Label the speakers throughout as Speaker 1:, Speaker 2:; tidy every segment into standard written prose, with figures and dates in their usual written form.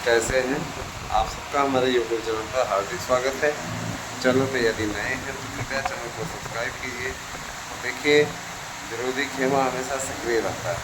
Speaker 1: कैसे हैं आप सबका हमारे यूट्यूब चैनल पर हार्दिक स्वागत है। चैनल पे यदि नए हैं तो कृपया चैनल को सब्सक्राइब कीजिए। देखिए, विरोधी खेमा हमेशा सक्रिय रहता है।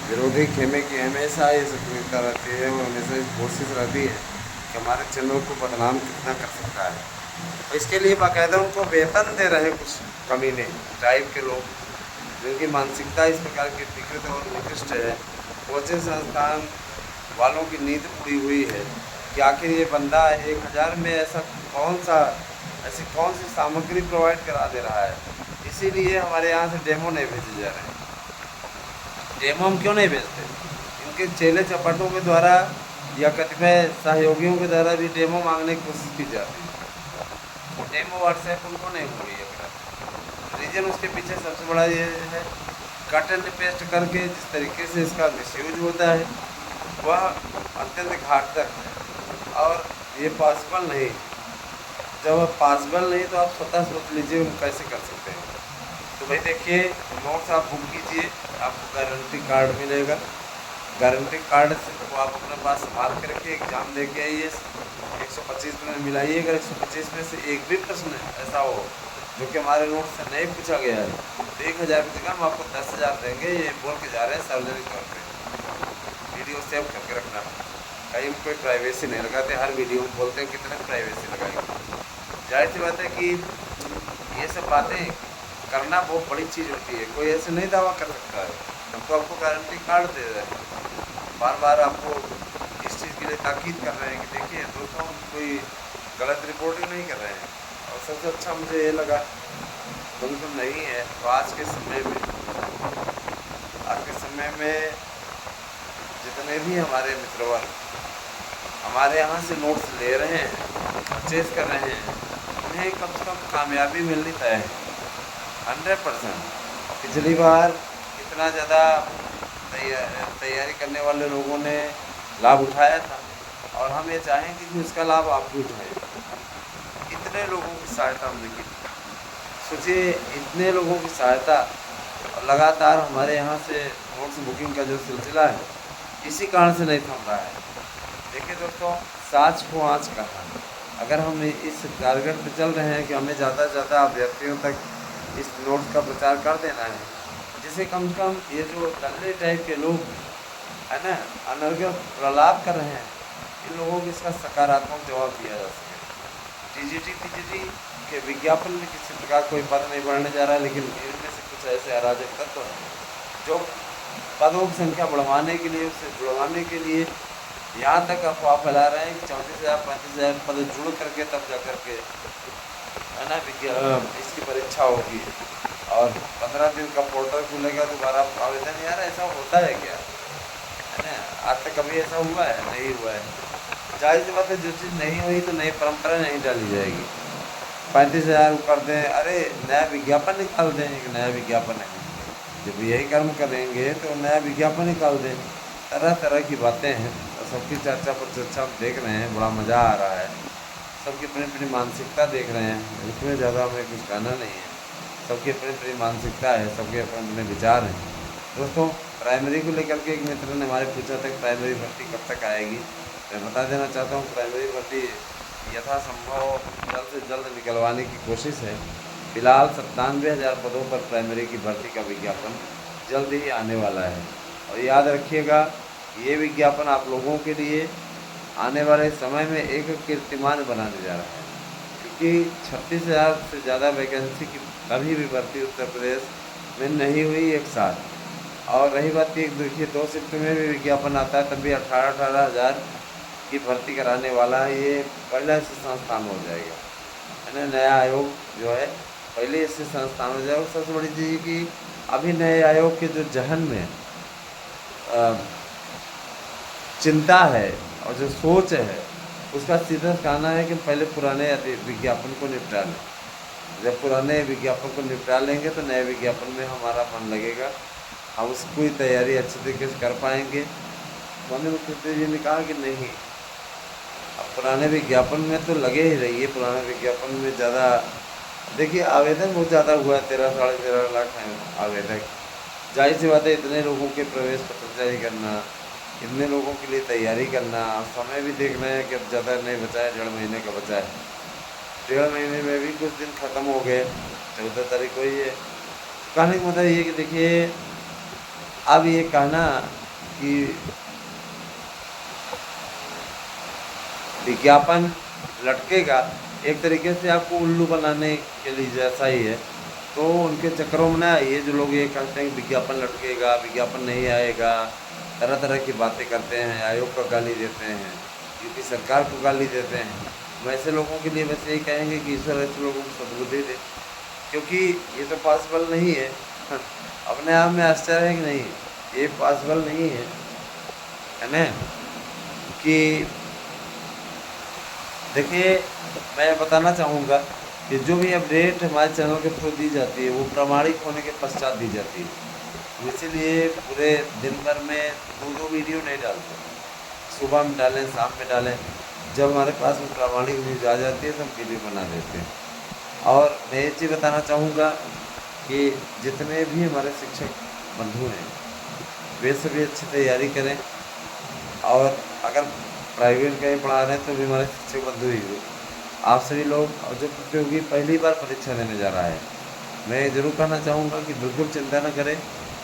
Speaker 1: विरोधी खेमे की हमेशा ये सक्रियता रहती है और हमेशा कोशिश रहती है कि हमारे चैनल को बदनाम कितना कर सकता है। इसके लिए बाकायदा उनको वेतन दे रहे हैं कुछ कमीने टाइप के लोग, जिनकी मानसिकता इस प्रकार की विकृत और निकृष्ट है। कोचिंग संस्थान वालों की नींद उड़ी हुई है कि आखिर ये बंदा 1000 में ऐसी कौन सी सामग्री प्रोवाइड करा दे रहा है। इसीलिए हमारे यहाँ से डेमो नहीं भेजे जा रहे हैं। डेमो हम क्यों नहीं भेजते? इनके चेले चपाटों के द्वारा या कतिपय सहयोगियों के द्वारा भी डेमो मांगने की कोशिश की जाती है। डेमो व्हाट्सएप उनको नहीं मुहैया कराते। रीजन उसके पीछे सबसे बड़ा ये है, कट एंड पेस्ट करके जिस तरीके से इसका मिसयूज होता है वह अत्यंत घातक है और ये पॉसिबल नहीं। जब पॉसिबल नहीं तो आप स्वतः सोच लीजिए हम कैसे कर सकते हैं। तो भाई देखिए, नोट्स आप बुक कीजिए, आपको गारंटी कार्ड मिलेगा। गारंटी कार्ड से वो आप अपने पास संभाल के रखिए, एग्ज़ाम दे के आइए, 125 प्रश्न मिलाइए। अगर 125 में से एक भी प्रश्न ऐसा हो जो कि हमारे नोट से नहीं पूछा गया है तो 1000 की जगह हम आपको 10,000 देंगे। ये बोल के जा रहे हैं सार्वजनिक तौर पर। वीडियो सेव करके रखना। कहीं कोई प्राइवेसी नहीं लगाते, हर वीडियो में बोलते हैं कितने प्राइवेसी लगाएंगे। जाहिर सी बात है कि ये सब बातें करना बहुत बड़ी चीज़ होती है। कोई ऐसे नहीं दावा कर सकता है। हम तो आपको गारंटी कार्ड दे रहे हैं, बार बार आपको इस चीज़ के लिए ताकीद कर रहे हैं कि देखिए दोस्तों, कोई गलत रिपोर्टिंग नहीं कर रहे हैं। और सबसे अच्छा मुझे ये लगा, बिल्कुल नहीं है। तो आज के समय में जितने भी हमारे मित्रवर हमारे यहाँ से नोट्स ले रहे हैं, परचेज कर रहे हैं, उन्हें कम से कम कामयाबी मिलनी तय है 100%। पिछली बार इतना ज़्यादा तैयारी करने वाले लोगों ने लाभ उठाया था और हम ये चाहेंगे कि उसका लाभ आप भी उठाएं। इतने लोगों की सहायता हमने की। सोचिए, इतने लोगों की सहायता और लगातार हमारे यहाँ से नोट्स बुकिंग का जो सिलसिला है इसी कारण से नहीं थम रहा है। देखिए दोस्तों, साँच को आँच कहा। अगर हम इस टारगेट पर चल रहे हैं कि हमें ज़्यादा से ज़्यादा अभ्यर्थियों तक इस नोट्स का प्रचार कर देना है, जिससे कम से कम ये जो दल्ले टाइप के लोग है ना, अनर्गल प्रलाप कर रहे हैं, इन लोगों को इसका सकारात्मक जवाब दिया जा सके। टीजीटी के विज्ञापन में किसी प्रकार कोई पद नहीं बढ़ने जा रहा है, लेकिन इनमें से कुछ ऐसे अराजक तत्व हैं जो पदों की संख्या बढ़वाने के लिए, उसे जुड़वाने के लिए यहाँ तक अफवाह फैला रहे हैं कि 34,000 35,000 पद जुड़ करके तब जा करके है ना इसकी परीक्षा होगी और 15 दिन का पोर्टल खुलेगा, दोबारा आवेदन। यार ऐसा होता है क्या? है ना, आज तक कभी ऐसा हुआ है? नहीं हुआ है। जाहिर सी बात है, जो चीज़ नहीं हुई तो नई परंपरा नहीं डाली जाएगी। 35,000 कर दें, अरे नया विज्ञापन निकाल दें, एक नया विज्ञापन है। जब यही कर्म करेंगे तो नया विज्ञापन निकाल दें। तरह तरह की बातें हैं और सबकी चर्चा पर चर्चा हम देख रहे हैं, बड़ा मज़ा आ रहा है। सबकी अपनी अपनी मानसिकता देख रहे हैं, इसमें ज़्यादा हमें कुछ कहना नहीं है। सबकी अपनी अपनी मानसिकता है, सबके अपने अपने विचार हैं। दोस्तों, प्राइमरी को लेकर के एक मित्र ने हमारे पूछा था प्राइमरी भर्ती कब तक आएगी। मैं बता देना चाहता हूँ, प्राइमरी भर्ती यथासंभव जल्द से जल्द निकलवाने की कोशिश है। फिलहाल 97,000 पदों पर प्राइमरी की भर्ती का विज्ञापन जल्द ही आने वाला है। और याद रखिएगा, ये विज्ञापन आप लोगों के लिए आने वाले समय में एक कीर्तिमान बनाने जा रहा है, क्योंकि 36,000 से ज़्यादा वैकेंसी की कभी भी भर्ती उत्तर प्रदेश में नहीं हुई एक साथ। और रही बात कि देखिए 2 शिफ्ट में भी विज्ञापन आता है, तब भी 18,000 की भर्ती कराने वाला है। ये पहला ऐसे संस्थान हो जाएगा, है ना। नया आयोग जो है पहले इससे संस्थान हो जाएगा। सबसे बड़ी चीज़ कि अभी नए आयोग के जो जहन में चिंता है और जो सोच है, उसका सीधा कहना है कि पहले पुराने विज्ञापन को निपटा लें। जब पुराने विज्ञापन को निपटा लेंगे तो नए विज्ञापन में हमारा मन लगेगा, हम उसकी तैयारी अच्छे तरीके से कर पाएंगे। माननीय मुख्यमंत्री जी ने कहा कि नहीं, अब पुराने विज्ञापन में तो लगे ही रहिए। पुराने विज्ञापन में ज़्यादा देखिए आवेदन बहुत ज़्यादा हुआ है, 13 साढ़े 13 लाख हैं आवेदक। जाहिर सी बात है, इतने लोगों के प्रवेश पत्र जारी करना, इतने लोगों के लिए तैयारी करना, समय भी देख रहे हैं कि अब ज़्यादा नहीं बचा है, 1.5 महीने का बचा है। 1.5 महीने में भी कुछ दिन ख़त्म हो गए, 14 तारीख को ही है। कहने का मतलब ये कि देखिए, अब ये कहना कि विज्ञापन लटकेगा, एक तरीके से आपको उल्लू बनाने के लिए जैसा ही है। तो उनके चक्करों में ना आइए जो लोग ये कहते हैं कि विज्ञापन लटकेगा, विज्ञापन नहीं आएगा, तरह तरह की बातें करते हैं, आयोग को गाली देते हैं, यूपी सरकार को गाली देते हैं। वैसे लोगों के लिए वैसे यही कहेंगे कि ईश्वर ऐसे लोगों को सद्बुद्धि दे, क्योंकि ये तो पॉसिबल नहीं है। अपने आप में आश्चर्य है कि नहीं, ये पॉसिबल नहीं है ना। कि देखिए, मैं बताना चाहूँगा कि जो भी अपडेट हमारे चैनल के थ्रू दी जाती है वो प्रामाणिक होने के पश्चात दी जाती है। इसीलिए पूरे दिन भर में 2-2 वीडियो नहीं डालते, सुबह में डालें, शाम में डालें। जब हमारे पास में प्रामाणिक न्यूज़ आ जाती है तो हम वीडियो बना देते हैं। और मैं ये चीज़ बताना चाहूँगा कि जितने भी हमारे शिक्षक बंधु हैं वे सभी अच्छी तैयारी करें, और अगर प्राइवेट कहीं पढ़ा रहे हैं तो भी हमारे शिक्षक बंधु ही हो। आप सभी लोग, और जो प्रतियोगी पहली बार परीक्षा देने जा रहा है, मैं ज़रूर कहना चाहूँगा कि बिल्कुल चिंता न करें।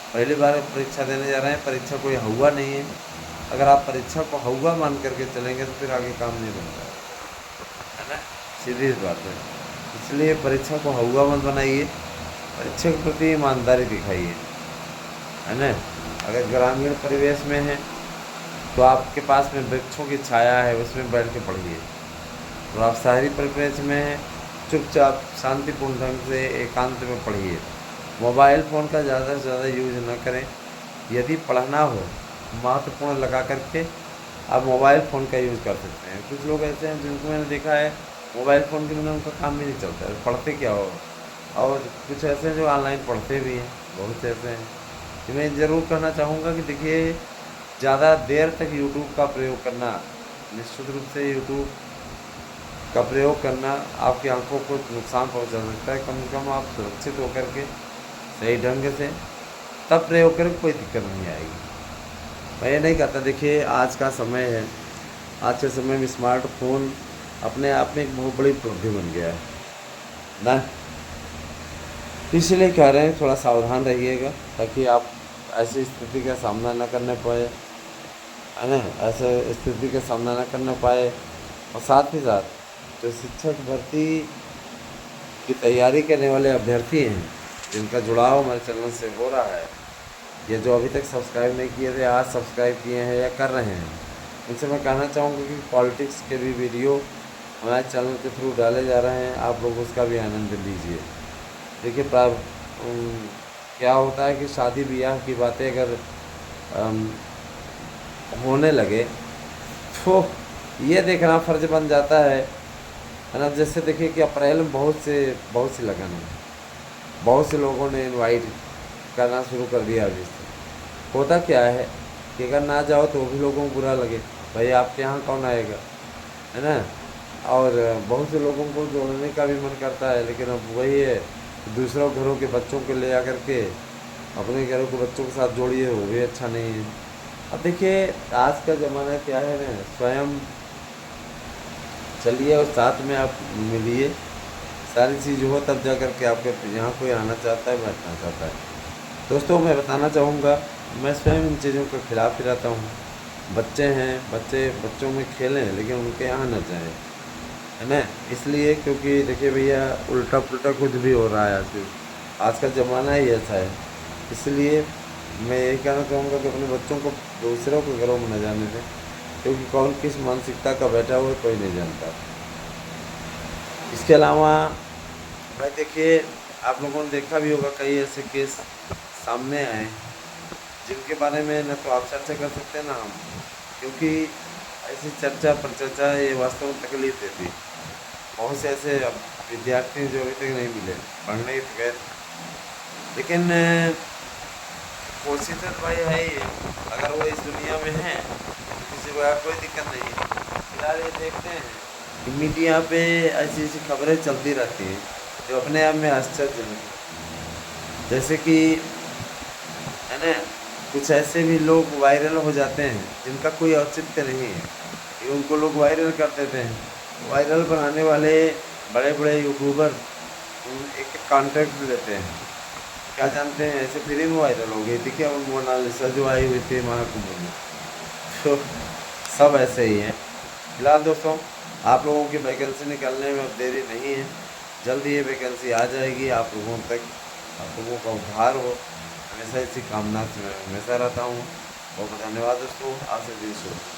Speaker 1: पहली बार परीक्षा देने जा रहे हैं, परीक्षा कोई हौवा नहीं है। अगर आप परीक्षा को हौवा मान करके चलेंगे तो फिर आगे काम नहीं बनता है ना, सीधी सी बात है। इसलिए परीक्षा को हौवा मत बनाइए, परीक्षा के प्रति ईमानदारी दिखाइए, है ना। अगर ग्रामीण परिवेश में है तो आपके पास में वृक्षों की छाया है, उसमें बैठ के पढ़िए। और आप शहरी परिवेश में हैं, चुपचाप शांतिपूर्ण ढंग से एकांत में पढ़िए। मोबाइल फ़ोन का ज़्यादा से ज़्यादा यूज न करें। यदि पढ़ना हो महत्वपूर्ण लगा करके आप मोबाइल फ़ोन का यूज़ कर सकते हैं। कुछ लोग ऐसे हैं जिनको मैंने देखा है मोबाइल फ़ोन के बिना उनका काम भी नहीं चलता है, पढ़ते क्या हो। और कुछ ऐसे हैं जो ऑनलाइन पढ़ते भी हैं, बहुत से ऐसे हैं। तो मैं ज़रूर कहना चाहूँगा कि देखिए, ज़्यादा देर तक यूट्यूब का प्रयोग करना, निश्चित रूप से यूट्यूब का प्रयोग करना आपकी आंखों को नुकसान पहुंचा सकता है। कम से कम आप सुरक्षित होकर के सही ढंग से तब प्रयोग करें, कोई दिक्कत नहीं आएगी। मैं ये नहीं कहता, देखिए आज का समय है, आज के समय में स्मार्टफोन अपने आप में एक बहुत बड़ी उपलब्धि बन गया है ना। इसलिए कह रहे हैं थोड़ा सावधान रहिएगा, ताकि आप ऐसी स्थिति का सामना न करने पाए, है ना, ऐसे स्थिति का सामना न करना पाए। और साथ ही साथ जो शिक्षक भर्ती की तैयारी करने वाले अभ्यर्थी हैं, जिनका जुड़ाव हमारे चैनल से हो रहा है, या जो अभी तक सब्सक्राइब नहीं किए थे, आज सब्सक्राइब किए हैं या कर रहे हैं, उनसे मैं कहना चाहूँगा कि पॉलिटिक्स के भी वीडियो हमारे चैनल के थ्रू डाले जा रहे हैं, आप लोग उसका भी आनंद लीजिए। देखिए, क्या होता है कि शादी ब्याह की बातें अगर होने लगे तो ये देखना फ़र्ज बन जाता है ना। जैसे देखिए कि अप्रैल में बहुत सी लगन है, बहुत से लोगों ने इनवाइट करना शुरू कर दिया अभी से। होता क्या है कि अगर ना जाओ तो भी लोगों को बुरा लगे, भाई आपके यहाँ कौन आएगा, है ना। और बहुत से लोगों को जोड़ने का भी मन करता है, लेकिन अब वही है, दूसरों घरों के बच्चों को ले आकर के अपने घरों के बच्चों के साथ जोड़िए, वो भी अच्छा नहीं है। अब देखिए, आज का ज़माना क्या है ना, स्वयं चलिए और साथ में आप मिलिए, सारी चीज़ हो तब जा कर के आपके यहाँ कोई आना चाहता है, बैठना चाहता है। दोस्तों, मैं बताना चाहूँगा, मैं स्वयं इन चीज़ों के खिलाफ ही रहता हूँ। बच्चे हैं, बच्चों में खेलें, लेकिन उनके यहाँ न जाएँ, है ना। इसलिए क्योंकि देखिए भैया, उल्टा पुल्टा कुछ भी हो रहा है आज का ज़माना ही ऐसा है। इसलिए मैं यही कहना चाहूँगा कि अपने बच्चों को दूसरों के घरों में न जाने दें, क्योंकि कौन किस मानसिकता का बैठा हुआ है कोई नहीं जानता। इसके अलावा भाई देखिए, आप लोगों ने देखा भी होगा, कई ऐसे केस सामने आए जिनके बारे में न तो आप चर्चा कर सकते हैं ना हम, क्योंकि ऐसी चर्चा पर चर्चा ये वास्तव में तकलीफ देती है। बहुत से ऐसे विद्यार्थी जो अभी तक नहीं मिले, पढ़ने ही गए, लेकिन कोशिश तो भाई है ही है। अगर वो इस दुनिया में हैं तो किसी को कोई दिक्कत नहीं है। फिलहाल ये देखते हैं कि मीडिया पे ऐसी ऐसी खबरें चलती रहती हैं जो अपने आप में आश्चर्यजनक है। जैसे कि, है ना, कुछ ऐसे भी लोग वायरल हो जाते हैं जिनका कोई औचित्य नहीं है कि उनको लोग वायरल कर देते हैं। वायरल बनाने वाले बड़े बड़े यूट्यूबर एक एक कॉन्ट्रैक्ट लेते हैं। क्या जानते हैं, ऐसे फ्री में वायरल हो गई थी क्या वो मोनालिसा जो आई हुई थी महाकुंभ में। तो सब ऐसे ही हैं। फिलहाल दोस्तों, आप लोगों की वैकेंसी निकलने में अब देरी नहीं है, जल्द ये वैकेंसी आ जाएगी आप लोगों तक, आप लोगों का उद्धार हो। हमेशा इसी कामना से मैं हमेशा रहता हूँ। बहुत धन्यवाद दोस्तों, आपसे दिल से।